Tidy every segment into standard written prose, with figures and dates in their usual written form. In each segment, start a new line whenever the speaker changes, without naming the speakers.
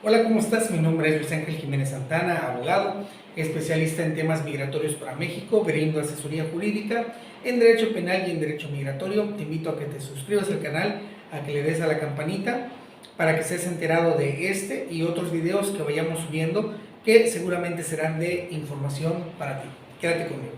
Hola, ¿cómo estás? Mi nombre es Luis Ángel Jiménez Santana, abogado, especialista en temas migratorios para México, brindo asesoría jurídica en Derecho Penal y en Derecho Migratorio. Te invito a que te suscribas al canal, a que le des a la campanita para que estés enterado de este y otros videos que vayamos subiendo que seguramente serán de información para ti. Quédate conmigo.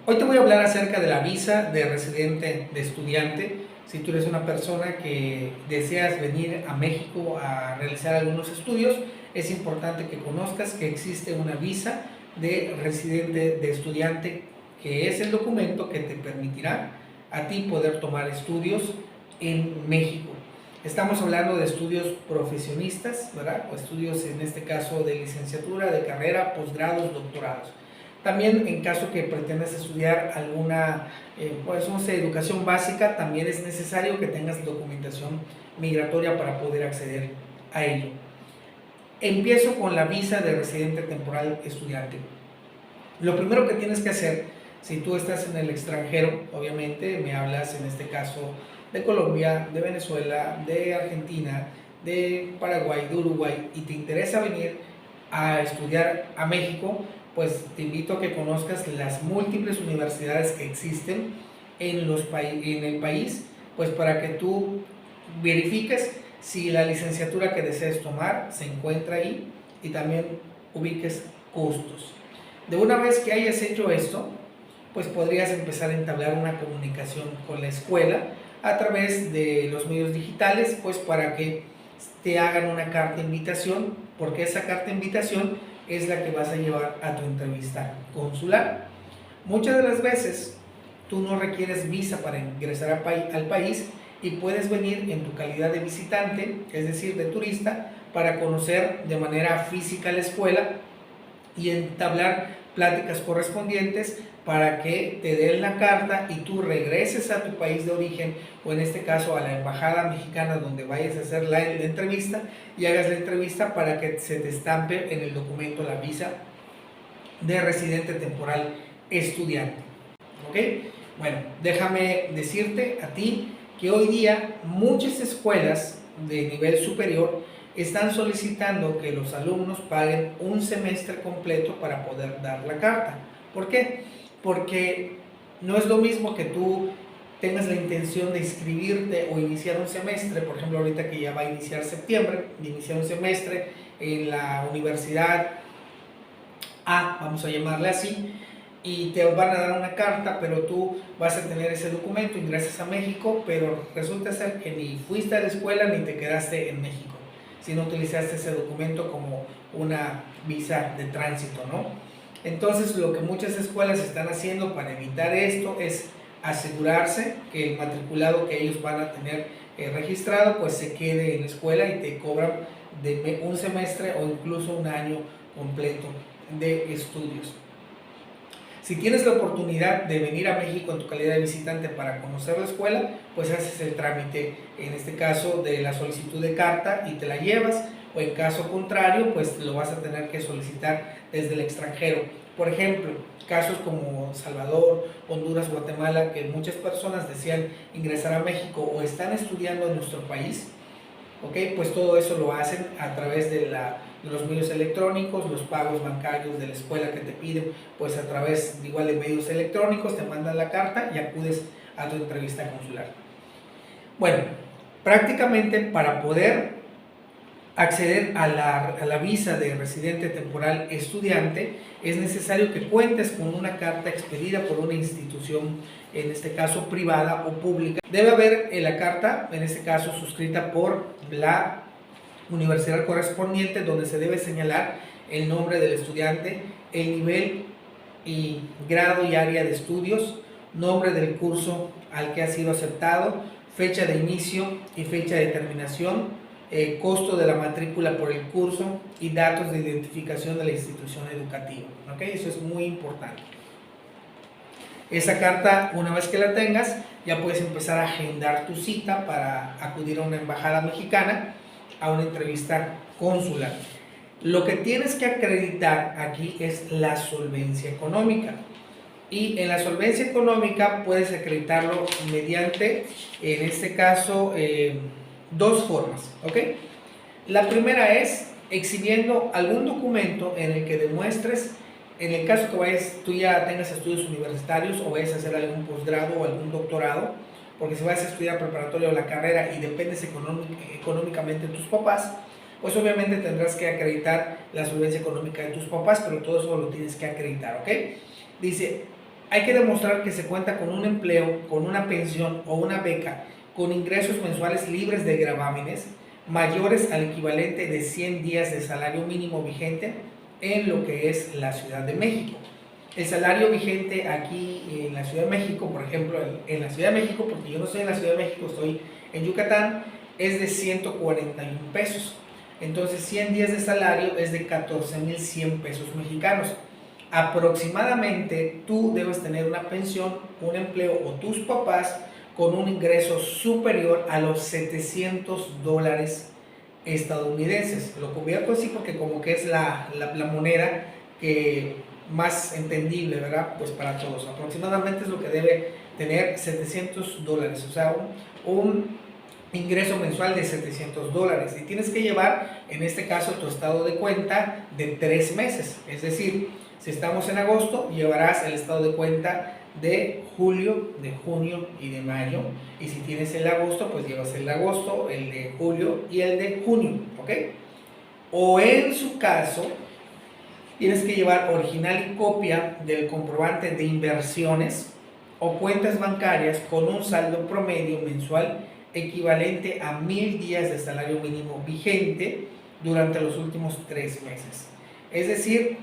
Hoy te voy a hablar acerca de la visa de residente de estudiante. Si tú eres una persona que deseas venir a México a realizar algunos estudios, es importante que conozcas que existe una visa de residente de estudiante, que es el documento que te permitirá a ti poder tomar estudios en México. Estamos hablando de estudios profesionistas, ¿verdad? O estudios en este caso de licenciatura, de carrera, posgrados, doctorados. También en caso que pretendas estudiar alguna, pues no sé, educación básica, también es necesario que tengas documentación migratoria para poder acceder a ello. Empiezo con la visa de residente temporal estudiante. Lo primero que tienes que hacer, si tú estás en el extranjero, obviamente me hablas en este caso de Colombia, de Venezuela, de Argentina, de Paraguay, de Uruguay, y te interesa venir a estudiar a México, pues te invito a que conozcas las múltiples universidades que existen en el país, pues para que tú verifiques si la licenciatura que desees tomar se encuentra ahí y también ubiques costos. De una vez que hayas hecho esto, pues podrías empezar a entablar una comunicación con la escuela a través de los medios digitales, pues para que te hagan una carta de invitación, porque esa carta de invitación es la que vas a llevar a tu entrevista consular. Muchas de las veces tú no requieres visa para ingresar al país y puedes venir en tu calidad de visitante, es decir, de turista, para conocer de manera física la escuela y entablar pláticas correspondientes para que te den la carta y tú regreses a tu país de origen, o en este caso a la embajada mexicana donde vayas a hacer la entrevista, y hagas la entrevista para que se te estampe en el documento la visa de residente temporal estudiante. ¿Ok? Bueno, déjame decirte a ti que hoy día muchas escuelas de nivel superior están solicitando que los alumnos paguen un semestre completo para poder dar la carta. ¿Por qué? Porque no es lo mismo que tú tengas la intención de inscribirte o iniciar un semestre, por ejemplo ahorita que ya va a iniciar septiembre, de iniciar un semestre en la universidad A, vamos a llamarle así, y te van a dar una carta, pero tú vas a tener ese documento, ingresas a México, pero resulta ser que ni fuiste a la escuela ni te quedaste en México, si no utilizaste ese documento como una visa de tránsito, ¿no? Entonces lo que muchas escuelas están haciendo para evitar esto es asegurarse que el matriculado que ellos van a tener registrado pues se quede en la escuela y te cobran de un semestre o incluso un año completo de estudios. Si tienes la oportunidad de venir a México en tu calidad de visitante para conocer la escuela, pues haces el trámite, en este caso, de la solicitud de carta y te la llevas, o en caso contrario, pues lo vas a tener que solicitar desde el extranjero. Por ejemplo, casos como Salvador, Honduras, Guatemala, que muchas personas desean ingresar a México o están estudiando en nuestro país, ¿ok? Pues todo eso lo hacen a través de los medios electrónicos, los pagos bancarios de la escuela que te piden, pues a través igual de medios electrónicos te mandan la carta y acudes a tu entrevista consular. Bueno, prácticamente para poder acceder a la visa de residente temporal estudiante es necesario que cuentes con una carta expedida por una institución, en este caso privada o pública. Debe haber la carta, en este caso suscrita por la universidad correspondiente, donde se debe señalar el nombre del estudiante, el nivel y grado y área de estudios, nombre del curso al que ha sido aceptado, fecha de inicio y fecha de terminación, costo de la matrícula por el curso y datos de identificación de la institución educativa. ¿Okay? Eso es muy importante. Esa carta, una vez que la tengas, ya puedes empezar a agendar tu cita para acudir a una embajada mexicana, a una entrevista consular. Lo que tienes que acreditar aquí es la solvencia económica. Y en la solvencia económica puedes acreditarlo mediante, en este caso, dos formas, ¿ok? La primera es exhibiendo algún documento en el que demuestres, en el caso que tú ya tengas estudios universitarios o vayas a hacer algún posgrado o algún doctorado, porque si vas a estudiar preparatoria o la carrera y dependes económicamente de tus papás, pues obviamente tendrás que acreditar la solvencia económica de tus papás, pero todo eso lo tienes que acreditar, ¿ok? Dice, hay que demostrar que se cuenta con un empleo, con una pensión o una beca, con ingresos mensuales libres de gravámenes, mayores al equivalente de 100 días de salario mínimo vigente en lo que es la Ciudad de México. El salario vigente aquí en la Ciudad de México, por ejemplo, en la Ciudad de México, porque yo no estoy en la Ciudad de México, estoy en Yucatán, es de 141 pesos. Entonces 100 días de salario es de 14,100 pesos mexicanos. Aproximadamente tú debes tener una pensión, un empleo o tus papás con un ingreso superior a los $700 estadounidenses. Lo convierto así porque como que es la moneda que más entendible, ¿verdad? Pues para todos. Aproximadamente es lo que debe tener $700, o sea, un ingreso mensual de $700. Y tienes que llevar, en este caso, tu estado de cuenta de 3 meses. Es decir, si estamos en agosto, llevarás el estado de cuenta de julio, de junio y de mayo. Y si tienes el de agosto, pues llevas el de agosto, el de julio y el de junio, ¿ok? O en su caso, tienes que llevar original y copia del comprobante de inversiones o cuentas bancarias con un saldo promedio mensual equivalente a 1,000 días de salario mínimo vigente durante los últimos 3 meses. Es decir,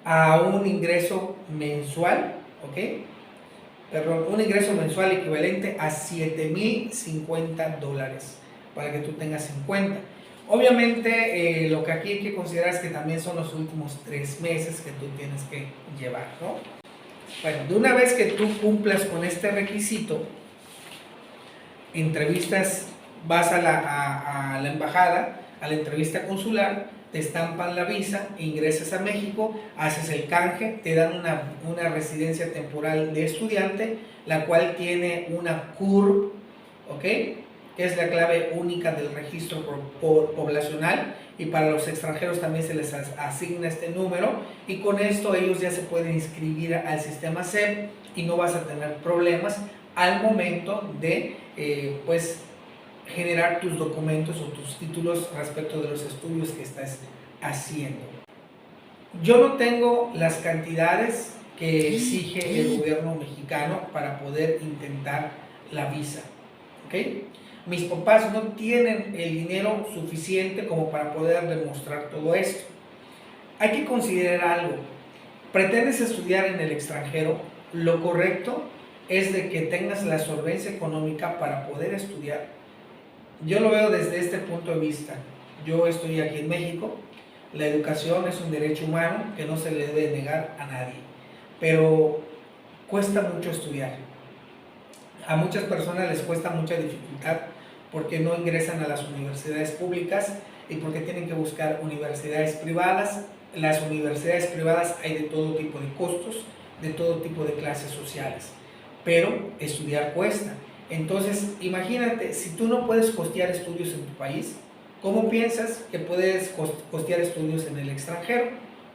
a un ingreso mensual, ¿ok? Perdón, un ingreso mensual equivalente a $7,050, para que tú tengas en cuenta. Obviamente, lo que aquí hay que considerar es que también son los últimos 3 meses que tú tienes que llevar, ¿no? Bueno, de una vez que tú cumplas con este requisito, entrevistas, vas a la embajada, a la entrevista consular, te estampan la visa, ingresas a México, haces el canje, te dan una residencia temporal de estudiante, la cual tiene una CURP, ¿ok? Que es la clave única del registro poblacional, y para los extranjeros también se les asigna este número, y con esto ellos ya se pueden inscribir al sistema SEP y no vas a tener problemas al momento de pues generar tus documentos o tus títulos respecto de los estudios que estás haciendo. Yo no tengo las cantidades que exige el gobierno mexicano para poder intentar la visa, ¿ok? Mis papás no tienen el dinero suficiente como para poder demostrar todo esto. Hay que considerar algo. ¿Pretendes estudiar en el extranjero? Lo correcto es de que tengas la solvencia económica para poder estudiar. Yo lo veo desde este punto de vista. Yo estoy aquí en México. La educación es un derecho humano que no se le debe negar a nadie, pero cuesta mucho estudiar. A muchas personas les cuesta mucha dificultad porque no ingresan a las universidades públicas y porque tienen que buscar universidades privadas. Las universidades privadas hay de todo tipo de costos, de todo tipo de clases sociales, pero estudiar cuesta. Entonces, imagínate, si tú no puedes costear estudios en tu país, ¿cómo piensas que puedes costear estudios en el extranjero?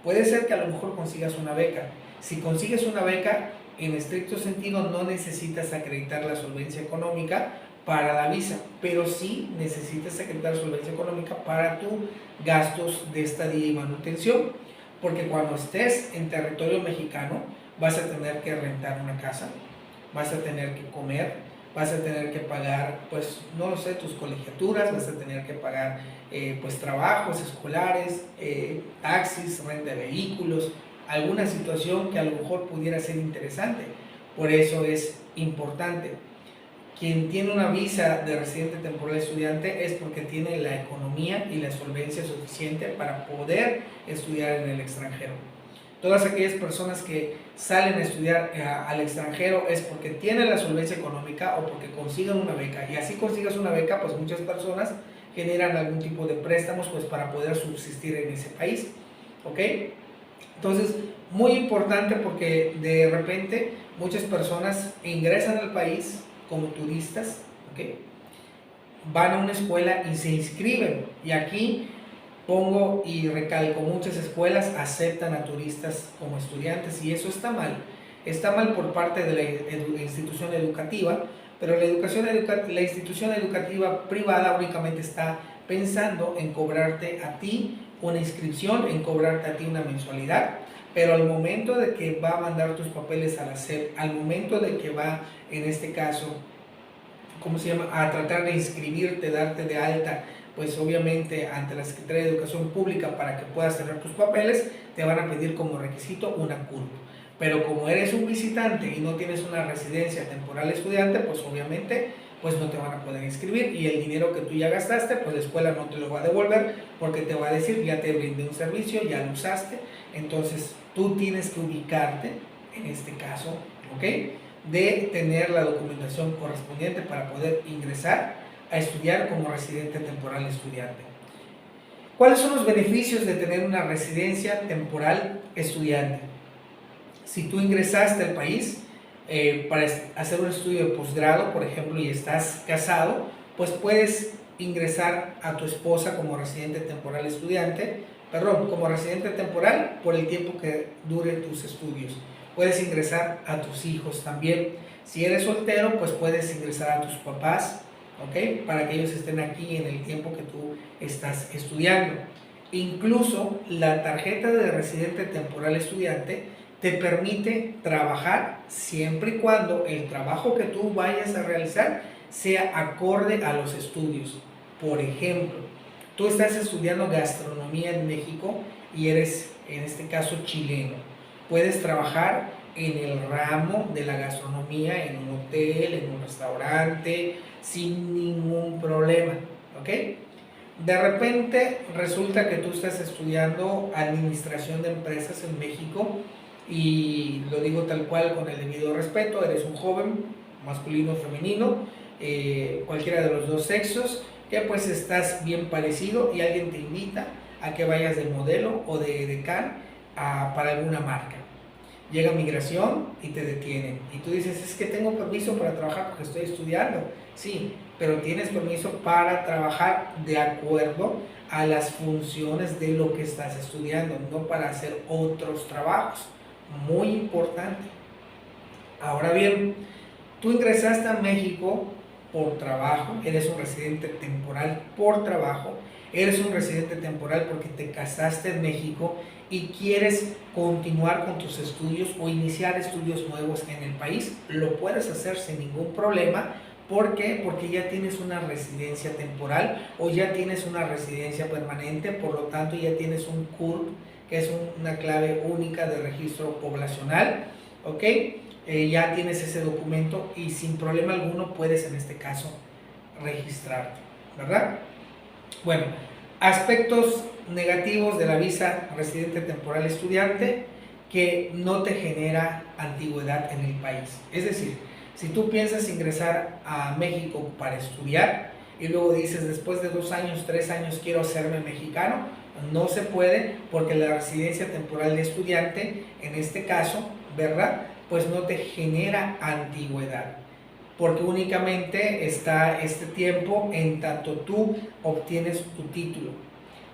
Puede ser que a lo mejor consigas una beca. Si consigues una beca, en estricto sentido no necesitas acreditar la solvencia económica para la visa, pero sí necesitas acreditar solvencia económica para tus gastos de estadía y manutención, porque cuando estés en territorio mexicano vas a tener que rentar una casa, vas a tener que comer, vas a tener que pagar, pues, no lo sé, tus colegiaturas, vas a tener que pagar, pues, trabajos escolares, taxis, renta de vehículos, alguna situación que a lo mejor pudiera ser interesante. Por eso es importante. Quien tiene una visa de residente temporal estudiante es porque tiene la economía y la solvencia suficiente para poder estudiar en el extranjero. Todas aquellas personas que salen a estudiar al extranjero es porque tienen la solvencia económica o porque consiguen una beca. Y así consigas una beca, pues muchas personas generan algún tipo de préstamos pues para poder subsistir en ese país, ¿ok? Entonces, muy importante porque de repente muchas personas ingresan al país como turistas, ¿ok? Van a una escuela y se inscriben. Y aquí pongo y recalco, muchas escuelas aceptan a turistas como estudiantes y eso está mal. Está mal por parte de la institución educativa, pero la institución educativa privada únicamente está pensando en cobrarte a ti una inscripción, en cobrarte a ti una mensualidad, pero al momento de que va a mandar tus papeles a la SEP, al momento de que va, en este caso, ¿cómo se llama?, a tratar de inscribirte, darte de alta, pues obviamente ante la Secretaría de Educación Pública para que puedas tener tus papeles, te van a pedir como requisito una CURP. Pero como eres un visitante y no tienes una residencia temporal estudiante, pues obviamente pues no te van a poder inscribir y el dinero que tú ya gastaste, pues la escuela no te lo va a devolver porque te va a decir, ya te brindé un servicio, ya lo usaste, entonces tú tienes que ubicarte, en este caso, ¿ok?, de tener la documentación correspondiente para poder ingresar a estudiar como residente temporal estudiante. ¿Cuáles son los beneficios de tener una residencia temporal estudiante? Si tú ingresaste al país para hacer un estudio de posgrado, por ejemplo, y estás casado, pues puedes ingresar a tu esposa como residente temporal estudiante, perdón, como residente temporal por el tiempo que dure tus estudios. Puedes ingresar a tus hijos también. Si eres soltero, pues puedes ingresar a tus papás, ¿ok?, para que ellos estén aquí en el tiempo que tú estás estudiando. Incluso la tarjeta de residente temporal estudiante te permite trabajar siempre y cuando el trabajo que tú vayas a realizar sea acorde a los estudios. Por ejemplo, tú estás estudiando gastronomía en México y eres, en este caso, chileno. Puedes trabajar en el ramo de la gastronomía, en un hotel, en un restaurante, sin ningún problema, ¿ok? De repente resulta que tú estás estudiando administración de empresas en México y lo digo tal cual con el debido respeto, eres un joven, masculino o femenino, cualquiera de los dos sexos, que pues estás bien parecido y alguien te invita a que vayas de modelo o de decán para alguna marca. Llega migración y te detienen y tú dices, es que tengo permiso para trabajar porque estoy estudiando. Sí, pero tienes permiso para trabajar de acuerdo a las funciones de lo que estás estudiando, no para hacer otros trabajos. Muy importante. Ahora bien, tú ingresaste a México por trabajo, eres un residente temporal por trabajo, eres un residente temporal porque te casaste en México y quieres continuar con tus estudios o iniciar estudios nuevos en el país, lo puedes hacer sin ningún problema. ¿Por qué? Porque ya tienes una residencia temporal o ya tienes una residencia permanente, por lo tanto ya tienes un CURP, que es una clave única de registro poblacional, ¿ok? Ya tienes ese documento y sin problema alguno puedes en este caso registrarte, ¿verdad? Bueno, aspectos negativos de la visa residente temporal estudiante, que no te genera antigüedad en el país. Es decir, si tú piensas ingresar a México para estudiar y luego dices después de 2 años, 3 años quiero hacerme mexicano, no se puede porque la residencia temporal de estudiante, en este caso, ¿verdad?, pues no te genera antigüedad, porque únicamente está este tiempo en tanto tú obtienes tu título.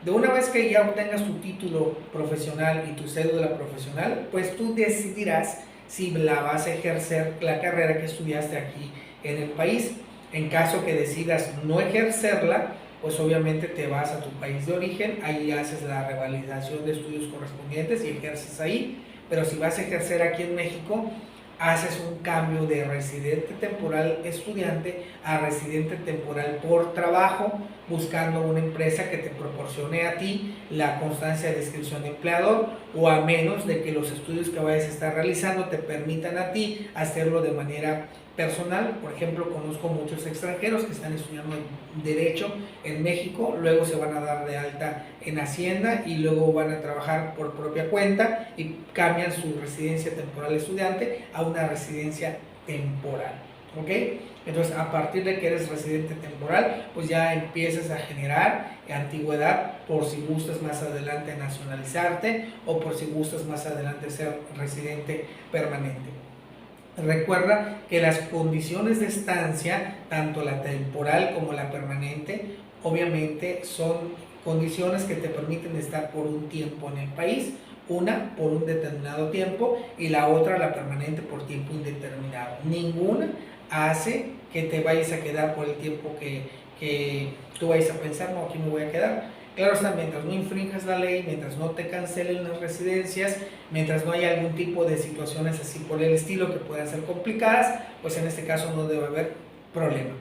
De una vez que ya obtengas tu título profesional y tu cédula profesional, pues tú decidirás si la vas a ejercer la carrera que estudiaste aquí en el país. En caso que decidas no ejercerla, pues obviamente te vas a tu país de origen, ahí haces la revalidación de estudios correspondientes y ejerces ahí. Pero si vas a ejercer aquí en México, haces un cambio de residente temporal estudiante a residente temporal por trabajo, buscando una empresa que te proporcione a ti la constancia de inscripción de empleador, o a menos de que los estudios que vayas a estar realizando te permitan a ti hacerlo de manera personal. Por ejemplo, conozco muchos extranjeros que están estudiando Derecho en México, luego se van a dar de alta en Hacienda y luego van a trabajar por propia cuenta y cambian su residencia temporal estudiante a una residencia temporal. ¿ok? Entonces, a partir de que eres residente temporal, pues ya empiezas a generar antigüedad por si gustas más adelante nacionalizarte o por si gustas más adelante ser residente permanente. Recuerda que las condiciones de estancia, tanto la temporal como la permanente, obviamente son condiciones que te permiten estar por un tiempo en el país, una por un determinado tiempo y la otra, la permanente, por tiempo indeterminado. Ninguna hace que te vayas a quedar por el tiempo que tú vayas a pensar, no, aquí me voy a quedar. Claro está, mientras no infrinjas la ley, mientras no te cancelen las residencias, mientras no haya algún tipo de situaciones así por el estilo que puedan ser complicadas, pues en este caso no debe haber problema.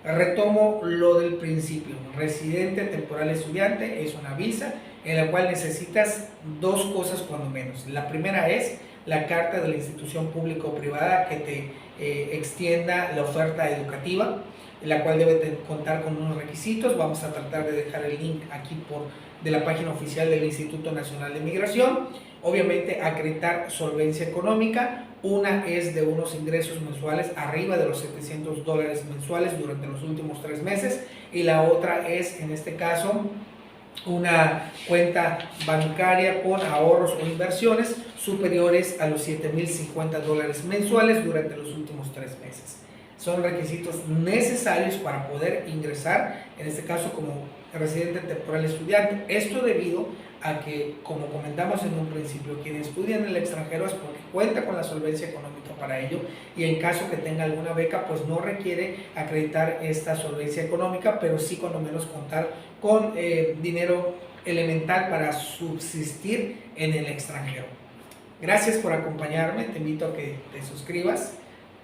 Retomo lo del principio. Residente temporal estudiante es una visa en la cual necesitas dos cosas cuando menos. La primera es la carta de la institución pública o privada que te extienda la oferta educativa, la cual debe contar con unos requisitos. Vamos a tratar de dejar el link aquí de la página oficial del Instituto Nacional de Migración. Obviamente acreditar solvencia económica. Una es de unos ingresos mensuales arriba de los $700 mensuales durante los últimos 3 meses y la otra es, en este caso, una cuenta bancaria con ahorros o inversiones superiores a los $7,050 mensuales durante los últimos 3 meses. Son requisitos necesarios para poder ingresar, en este caso como residente temporal estudiante. Esto debido a que, como comentamos en un principio, quien estudia en el extranjero es porque cuenta con la solvencia económica para ello y en caso que tenga alguna beca, pues no requiere acreditar esta solvencia económica, pero sí cuando menos contar con dinero elemental para subsistir en el extranjero. Gracias por acompañarme, te invito a que te suscribas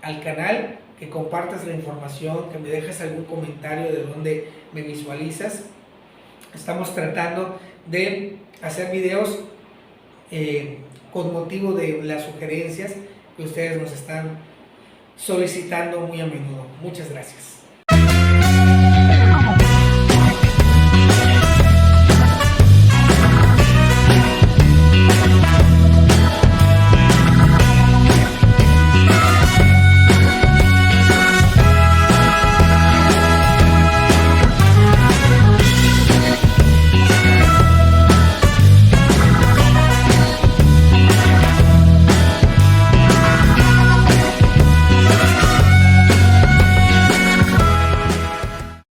al canal, que compartas la información, que me dejes algún comentario de dónde me visualizas. Estamos tratando de hacer videos con motivo de las sugerencias que ustedes nos están solicitando muy a menudo. Muchas gracias.